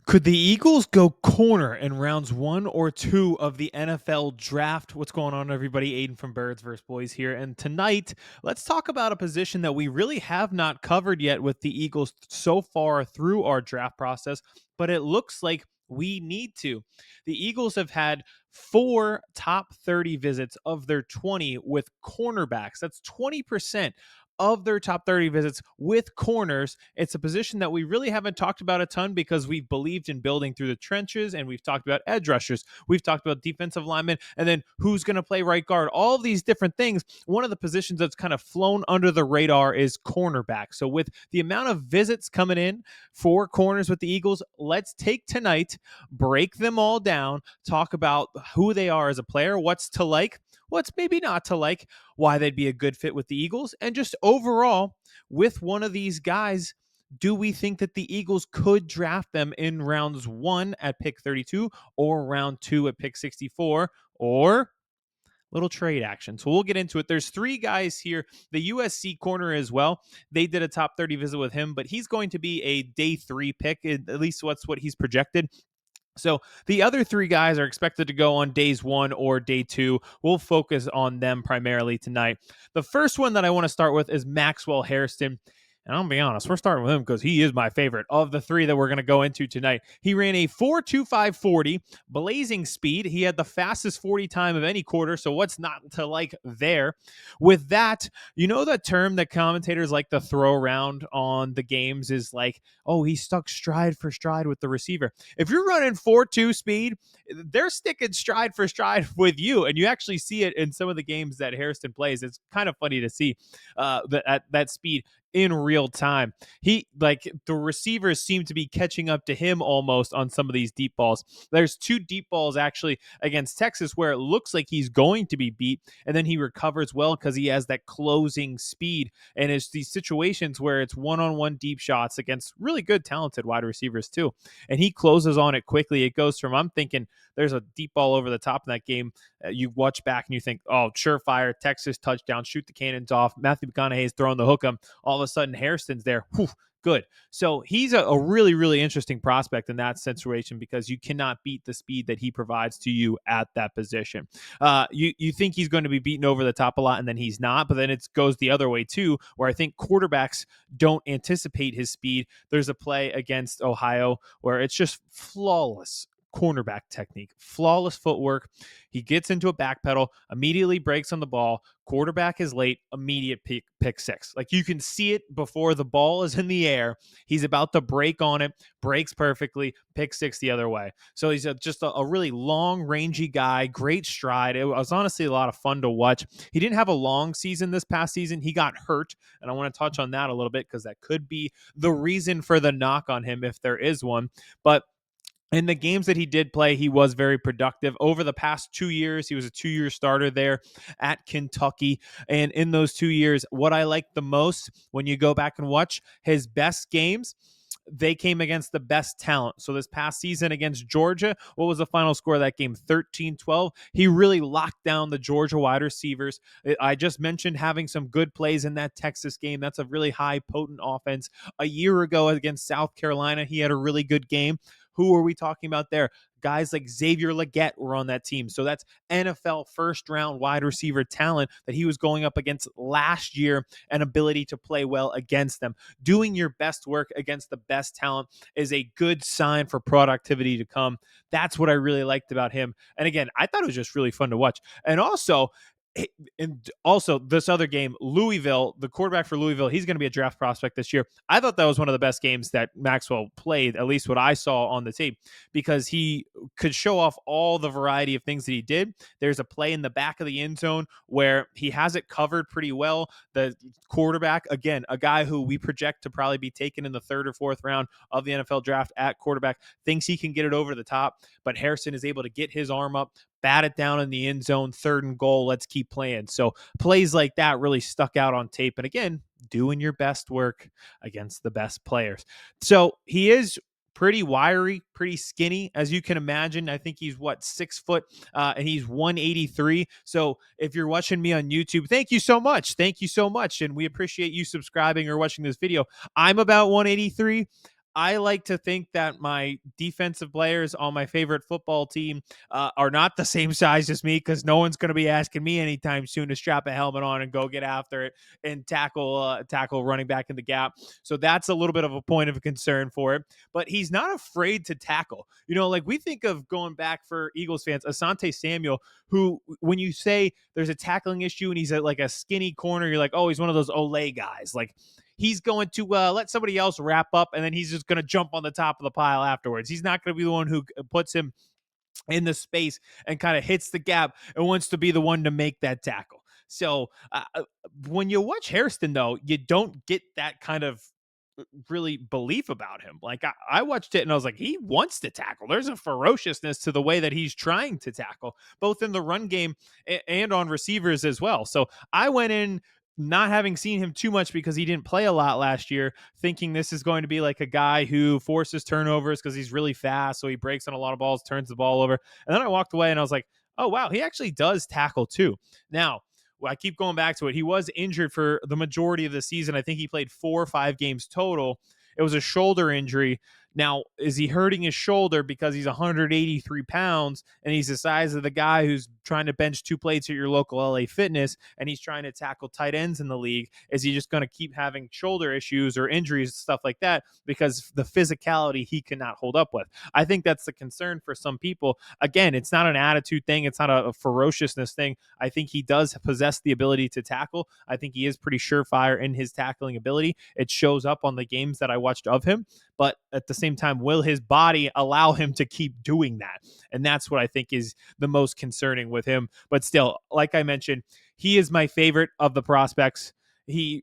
Could the Eagles go corner in rounds 1 or 2 of the NFL draft? What's going on, everybody? Aidan from Birds vs. Boys here. And tonight, let's talk about a position that we really have not covered yet with the Eagles so far through our draft process, but it looks like we need to. The Eagles have had 4 top 30 visits of their 20 with cornerbacks. That's 20% of their top 30 visits with corners. It's a position that we really haven't talked about a ton because we've believed in building through the trenches, and we've talked about edge rushers. We've talked about defensive linemen, and then who's going to play right guard, all of these different things. One of the positions that's kind of flown under the radar is cornerback. So with the amount of visits coming in for corners with the Eagles, let's take tonight, break them all down, talk about who they are as a player, what's to like, what's maybe not to like, why they'd be a good fit with the Eagles, and just overall, with one of these guys, do we think that the Eagles could draft them in rounds 1 at pick 32 or round 2 at pick 64, or little trade action? So we'll get into it. There's 3 guys here. The USC corner as well. They did a top 30 visit with him, but he's going to be a day 3 pick. At least that's what he's projected. So the other 3 guys are expected to go on days 1 or day 2. We'll focus on them primarily tonight. The first one that I want to start with is Maxwell Hairston. And I'll be honest, we're starting with him because he is my favorite of the 3 that we're going to go into tonight. He ran a 4.25 40, blazing speed. He had the fastest 40 time of any quarter, so what's not to like there? With that, you know that term that commentators like to throw around on the games is like, oh, he stuck stride for stride with the receiver. If you're running 4.2 speed, they're sticking stride for stride with you, and you actually see it in some of the games that Hairston plays. It's kind of funny to see that speed in real time. He, like, the receivers seem to be catching up to him almost on some of these deep balls. There's 2 deep balls actually against Texas where it looks like he's going to be beat, and then he recovers well because he has that closing speed. And it's these situations where it's one-on-one deep shots against really good, talented wide receivers too, and he closes on it quickly. It goes from, I'm thinking there's a deep ball over the top in that game. You watch back and you think, oh, surefire, Texas touchdown, shoot the cannons off. Matthew McConaughey's throwing the hook 'em. All of a sudden, Hairston's there. Whew, good. So he's a really, really interesting prospect in that situation because you cannot beat the speed that he provides to you at that position. You think he's going to be beaten over the top a lot, and then he's not, but then it goes the other way too, where I think quarterbacks don't anticipate his speed. There's a play against Ohio where it's just flawless cornerback technique, flawless footwork. He gets into a back pedal, immediately breaks on the ball. Quarterback is late, immediate pick 6. Like, you can see it before the ball is in the air. He's about to break on it, breaks perfectly, pick 6 the other way. So he's just a really long, rangy guy, great stride. It was honestly a lot of fun to watch. He didn't have a long season this past season. He got hurt, and I want to touch on that a little bit because that could be the reason for the knock on him if there is one. But in the games that he did play, he was very productive. Over the past 2 years, he was a 2-year starter there at Kentucky. And in those 2 years, what I like the most when you go back and watch his best games, they came against the best talent. So this past season against Georgia, what was the final score of that game? 13-12. He really locked down the Georgia wide receivers. I just mentioned having some good plays in that Texas game. That's a really high, potent offense. A year ago against South Carolina, he had a really good game. Who are we talking about there? Guys like Xavier Legette were on that team. So that's NFL first-round wide receiver talent that he was going up against last year, and ability to play well against them. Doing your best work against the best talent is a good sign for productivity to come. That's what I really liked about him. And again, I thought it was just really fun to watch. And also this other game, Louisville, the quarterback for Louisville, he's going to be a draft prospect this year. I thought that was one of the best games that Maxwell played, at least what I saw on the tape, because he could show off all the variety of things that he did. There's a play in the back of the end zone where he has it covered pretty well. The quarterback, again, a guy who we project to probably be taken in the 3rd or 4th round of the NFL draft at quarterback, thinks he can get it over the top, but Hairston is able to get his arm up, bat it down in the end zone, 3rd and goal, let's keep playing. So plays like that really stuck out on tape. And again, doing your best work against the best players. So he is pretty wiry, pretty skinny, as you can imagine. I think he's 6 foot, and he's 183. So if you're watching me on YouTube, thank you so much. Thank you so much. And we appreciate you subscribing or watching this video. I'm about 183. I like to think that my defensive players on my favorite football team are not the same size as me, because no one's going to be asking me anytime soon to strap a helmet on and go get after it and tackle running back in the gap. So that's a little bit of a point of concern for him. But he's not afraid to tackle. Like we think of going back for Eagles fans, Asante Samuel, who when you say there's a tackling issue and he's like a skinny corner, you're like, oh, he's one of those Ole guys. Like he's going to let somebody else wrap up, and then he's just going to jump on the top of the pile afterwards. He's not going to be the one who puts him in the space and kind of hits the gap and wants to be the one to make that tackle. So when you watch Hairston, though, you don't get that kind of really belief about him. Like I watched it and I was like, he wants to tackle. There's a ferociousness to the way that he's trying to tackle, both in the run game and on receivers as well. So I went in not having seen him too much because he didn't play a lot last year, thinking this is going to be like a guy who forces turnovers because he's really fast. So he breaks on a lot of balls, turns the ball over. And then I walked away and I was like, oh, wow, he actually does tackle too. Now, I keep going back to it. He was injured for the majority of the season. I think he played 4 or 5 games total. It was a shoulder injury. Now, is he hurting his shoulder because he's 183 pounds and he's the size of the guy who's trying to bench 2 plates at your local LA Fitness and he's trying to tackle tight ends in the league? Is he just going to keep having shoulder issues or injuries, stuff like that, because the physicality he cannot hold up with? I think that's the concern for some people. Again, it's not an attitude thing. It's not a ferociousness thing. I think he does possess the ability to tackle. I think he is pretty surefire in his tackling ability. It shows up on the games that I watched of him. But at the same time, will his body allow him to keep doing that? And that's what I think is the most concerning with him. But still, like I mentioned, he is my favorite of the prospects.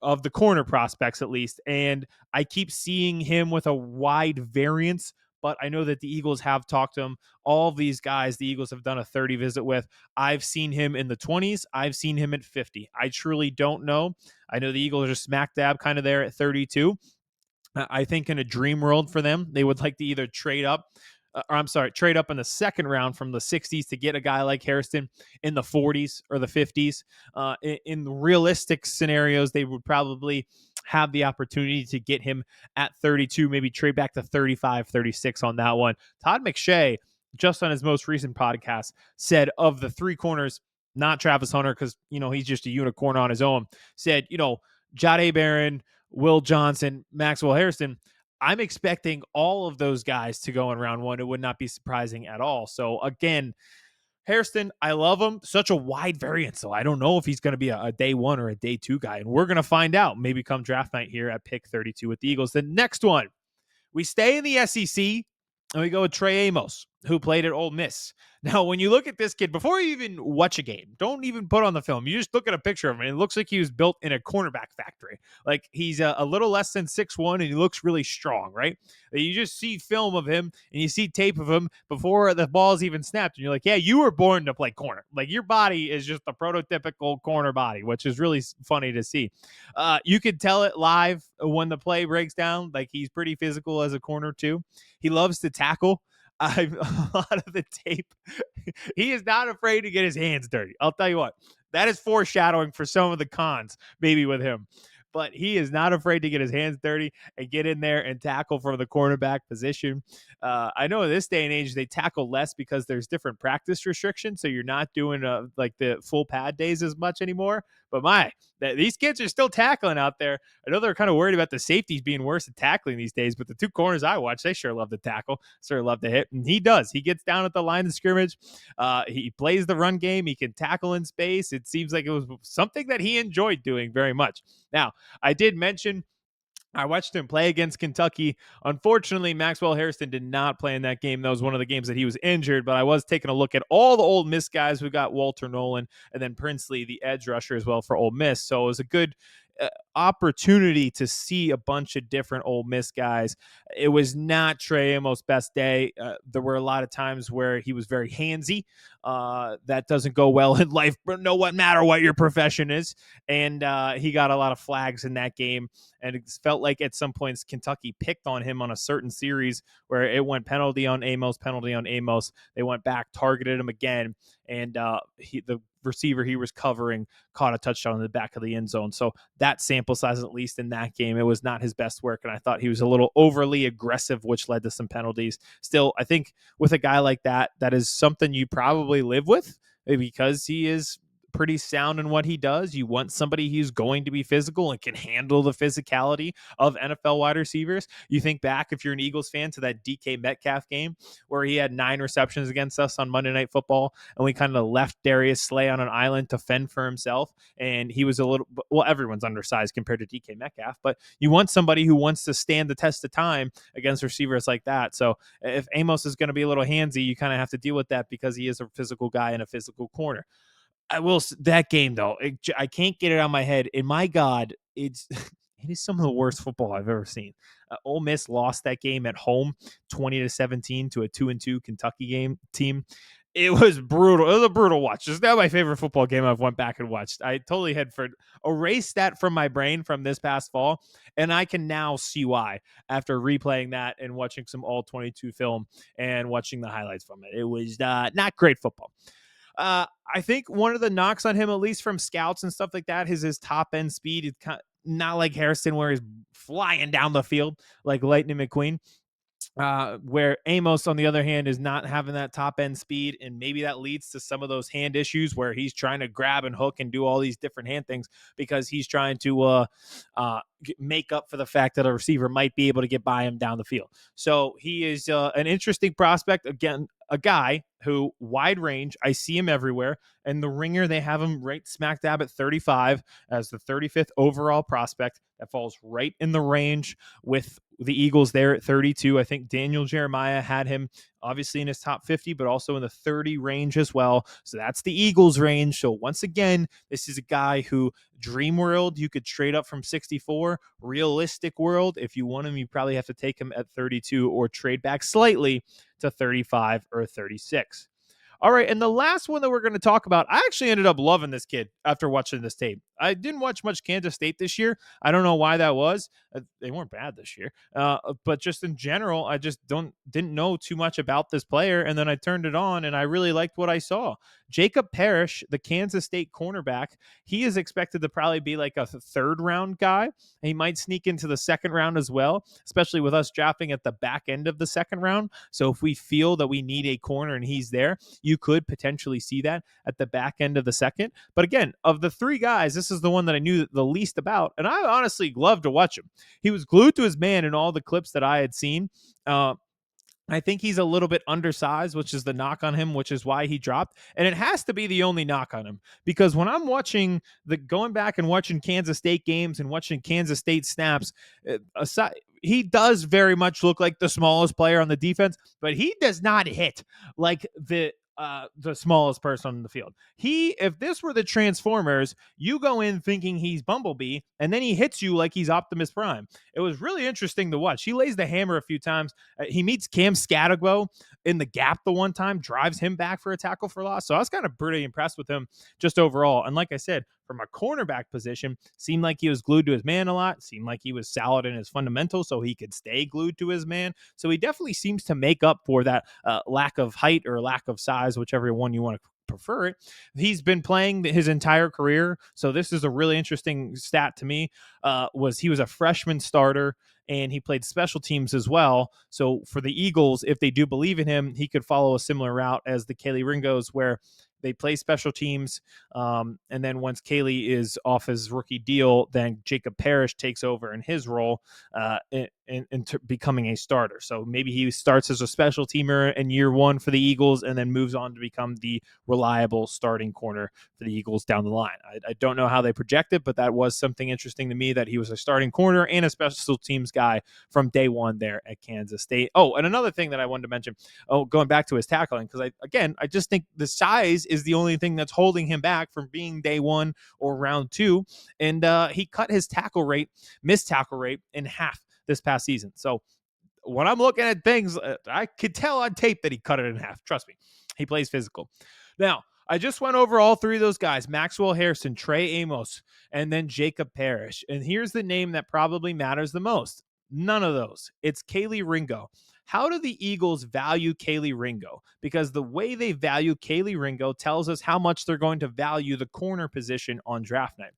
Of the corner prospects, at least. And I keep seeing him with a wide variance, but I know that the Eagles have talked to him. All of these guys the Eagles have done a 30 visit with. I've seen him in the 20s. I've seen him at 50. I truly don't know. I know the Eagles are smack dab kind of there at 32. I think in a dream world for them, they would like to either trade up, trade up in the second round from the 60s to get a guy like Hairston in the 40s or the 50s. In realistic scenarios, they would probably have the opportunity to get him at 32, maybe trade back to 35, 36 on that one. Todd McShay, just on his most recent podcast, said of the 3 corners, not Travis Hunter, because, he's just a unicorn on his own, said, Jahdae Barron, Will Johnson, Maxwell Hairston, I'm expecting all of those guys to go in round 1. It would not be surprising at all. So again, Hairston, I love him. Such a wide variance. So I don't know if he's going to be a day 1 or a day 2 guy. And we're going to find out maybe come draft night here at pick 32 with the Eagles. The next one, we stay in the SEC and we go with Trey Amos, who played at Ole Miss. Now, when you look at this kid, before you even watch a game, don't even put on the film. You just look at a picture of him, and it looks like he was built in a cornerback factory. Like, he's a little less than 6'1", and he looks really strong, right? You just see film of him, and you see tape of him before the ball's even snapped, and you're like, yeah, you were born to play corner. Like, your body is just the prototypical corner body, which is really funny to see. You could tell it live when the play breaks down. Like, he's pretty physical as a corner, too. He loves to tackle. A lot of the tape, he is not afraid to get his hands dirty. I'll tell you what, that is foreshadowing for some of the cons, maybe with him. But he is not afraid to get his hands dirty and get in there and tackle from the cornerback position. I know in this day and age, they tackle less because there's different practice restrictions. So you're not doing like the full pad days as much anymore. But these kids are still tackling out there. I know they're kind of worried about the safeties being worse at tackling these days, but the 2 corners I watch, they sure love to tackle, sure love to hit. And he does. He gets down at the line of scrimmage. He plays the run game. He can tackle in space. It seems like it was something that he enjoyed doing very much. Now, I did mention I watched him play against Kentucky. Unfortunately, Maxwell Hairston did not play in that game. That was one of the games that he was injured, but I was taking a look at all the Ole Miss guys. We got Walter Nolan and then Princely, the edge rusher as well for Ole Miss. So it was a good opportunity to see a bunch of different Ole Miss guys. It was not Trey Amos' best day. There were a lot of times where he was very handsy. That doesn't go well in life, no matter what your profession is. And he got a lot of flags in that game. And it felt like at some points Kentucky picked on him on a certain series where it went penalty on Amos. They went back, targeted him again. And the receiver he was covering caught a touchdown in the back of the end zone. So that sample size, at least in that game, it was not his best work. And I thought he was a little overly aggressive, which led to some penalties. Still, I think with a guy like that, that is something you probably live with because he is pretty sound in what he does. You want somebody who's going to be physical and can handle the physicality of NFL wide receivers. You think back, if you're an Eagles fan, to that DK Metcalf game where he had 9 receptions against us on Monday Night Football, and we kind of left Darius Slay on an island to fend for himself. And he was a little, well, everyone's undersized compared to DK Metcalf, but you want somebody who wants to stand the test of time against receivers like that. So if Amos is going to be a little handsy, you kind of have to deal with that because he is a physical guy in a physical corner. I will, that game though, I can't get it on my head. And my God, it's it is some of the worst football I've ever seen. Ole Miss lost that game at home, 20-17 to a 2-2 Kentucky team. It was brutal. It was a brutal watch. It's not my favorite football game I've went back and watched. I totally had erased that from my brain from this past fall, and I can now see why after replaying that and watching some all 22 film and watching the highlights from it. It was not great football. I think one of the knocks on him, at least from scouts and stuff like that, is his top end speed. It's kind of not like Hairston, where he's flying down the field like Lightning McQueen. Where Amos, on the other hand, is not having that top end speed, and maybe that leads to some of those hand issues where he's trying to grab and hook and do all these different hand things because he's trying to make up for the fact that a receiver might be able to get by him down the field. So he is an interesting prospect. Again, a guy who wide range, I see him everywhere. And the ringer, they have him right smack dab at 35 as the 35th overall prospect. That falls right in the range with the Eagles there at 32. I think Daniel Jeremiah had him obviously in his top 50, but also in the 30 range as well. So that's the Eagles range. So once again, this is a guy who, dream world, you could trade up from 64. Realistic world, if you want him, you probably have to take him at 32 or trade back slightly to 35 or 36. All right, and the last one that we're going to talk about, I actually ended up loving this kid after watching this tape. I didn't watch much Kansas State this year. I don't know why that was. They weren't bad this year, but just in general, I just didn't know too much about this player. And then I turned it on, and I really liked what I saw. Jacob Parrish, the Kansas State cornerback, he is expected to probably be like a third round guy. He might sneak into the second round as well, especially with us drafting at the back end of the second round. So if we feel that we need a corner and he's there, you could potentially see that at the back end of the second. But again, of the 3 guys, this is the one that I knew the least about, and I honestly loved to watch him. He was glued to his man in all the clips that I had seen. I think he's a little bit undersized, which is the knock on him, which is why he dropped. And it has to be the only knock on him, because when I'm going back and watching Kansas State games and watching Kansas State snaps, aside, he does very much look like the smallest player on the defense, but he does not hit like the smallest person on the field. If this were the Transformers, you go in thinking he's Bumblebee, and then he hits you like he's Optimus Prime. It was really interesting to watch. He lays the hammer a few times. He meets Cam Scattergo in the gap the one time, drives him back for a tackle for loss. So I was kind of pretty impressed with him just overall. And like I said, from a cornerback position, seemed like he was glued to his man a lot, seemed like he was solid in his fundamentals so he could stay glued to his man. So he definitely seems to make up for that lack of height or lack of size, whichever one you want to prefer it. He's been playing his entire career. So this is a really interesting stat to me. He was a freshman starter, and he played special teams as well. So for the Eagles, if they do believe in him, he could follow a similar route as the Kaylee Ringos, where they play special teams. And then once Kaylee is off his rookie deal, then Jacob Parrish takes over in his role into becoming a starter. So maybe he starts as a special teamer in year 1 for the Eagles and then moves on to become the reliable starting corner for the Eagles down the line. I don't know how they project it, but that was something interesting to me, that he was a starting corner and a special teams guy from day 1 there at Kansas State. Oh, and another thing that I wanted to mention, going back to his tackling, because I just think the size is the only thing that's holding him back from being day 1 or round 2. And he cut his missed tackle rate in half this past season. So when I'm looking at things, I could tell on tape that he cut it in half. Trust me, he plays physical. Now, I just went over all 3 of those guys: Maxwell Hairston, Trey Amos, and then Jacob Parrish. And here's the name that probably matters the most. None of those. It's Kaylee Ringo. how do the Eagles value Kaylee Ringo? Because the way they value Kaylee Ringo tells us how much they're going to value the corner position on draft night.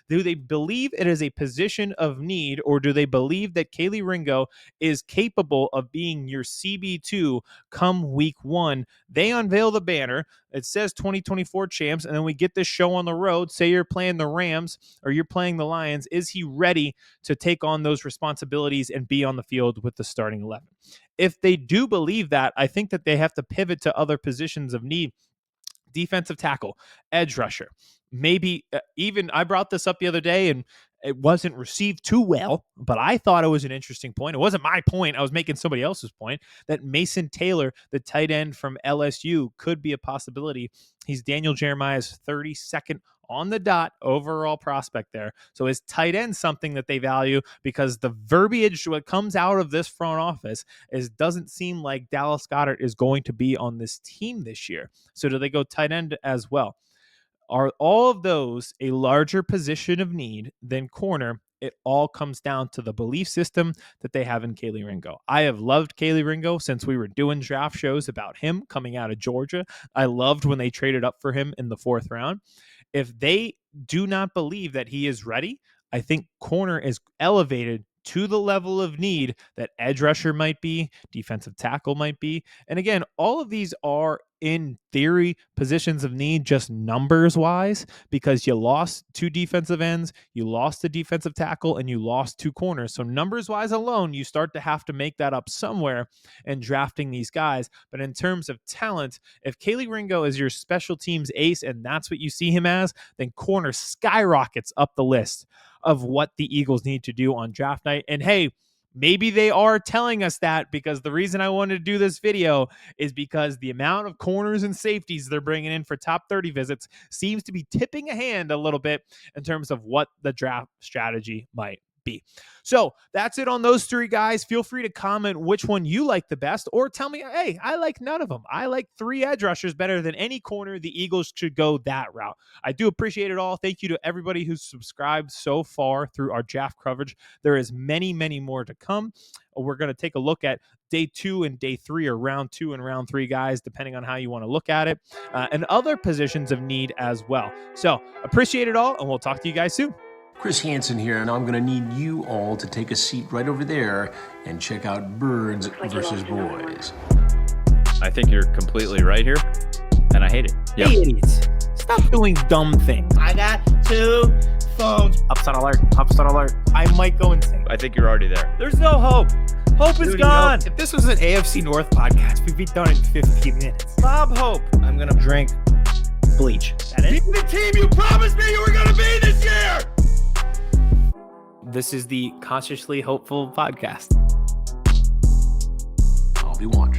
Do they believe it is a position of need, or do they believe that Kaylee Ringo is capable of being your CB2 come week one? They unveil the banner. It says 2024 champs, and then we get this show on the road. Say you're playing the Rams or you're playing the Lions. Is he ready to take on those responsibilities and be on the field with the starting 11? If they do believe that, I think that they have to pivot to other positions of need. Defensive tackle, edge rusher. Maybe even I brought this up the other day and it wasn't received too well, but I thought it was an interesting point. It wasn't my point. I was making somebody else's point that Mason Taylor, the tight end from LSU, could be a possibility. He's Daniel Jeremiah's 32nd on the dot overall prospect there. So is tight end something that they value? Because the verbiage what comes out of this front office is doesn't seem like Dallas Goedert is going to be on this team this year. So do they go tight end as well? Are all of those a larger position of need than corner? It all comes down to the belief system that they have in Kaylee Ringo. I have loved Kaylee Ringo since we were doing draft shows about him coming out of Georgia. I loved when they traded up for him in the 4th round. If they do not believe that he is ready, I think corner is elevated to the level of need that edge rusher might be, defensive tackle might be. And again, all of these are in theory positions of need just numbers wise, because you lost 2 defensive ends, you lost a defensive tackle, and you lost 2 corners. So numbers wise alone, you start to have to make that up somewhere in drafting these guys. But in terms of talent, if Kaylee Ringo is your special teams ace and that's what you see him as, then corner skyrockets up the list of what the Eagles need to do on draft night. And hey, maybe they are telling us that, because the reason I wanted to do this video is because the amount of corners and safeties they're bringing in for top 30 visits seems to be tipping a hand a little bit in terms of what the draft strategy might be. So that's it on those 3 guys. Feel free to comment which one you like the best, or tell me, hey, I like none of them. I like 3 edge rushers better than any corner. The Eagles should go that route. I do appreciate it all. Thank you to everybody who's subscribed so far through our draft coverage. There is many, many more to come. We're going to take a look at day 2 and day 3, or round 2 and round 3 guys, depending on how you want to look at it, and other positions of need as well. So appreciate it all, and we'll talk to you guys soon. Chris Hansen here, and I'm going to need you all to take a seat right over there and check out Birds versus Boys. I think you're completely right here, and I hate it. Yep. Hey, idiots. Stop doing dumb things. I got 2 phones. Upside alert. Upside alert. I might go insane. I think you're already there. There's no hope. Hope is gone. If this was an AFC North podcast, we'd be done in 15 minutes. Bob Hope. I'm going to drink bleach. That is? Be the team you promised me you were going to be this year. This is the Consciously Hopeful podcast. I'll be watching.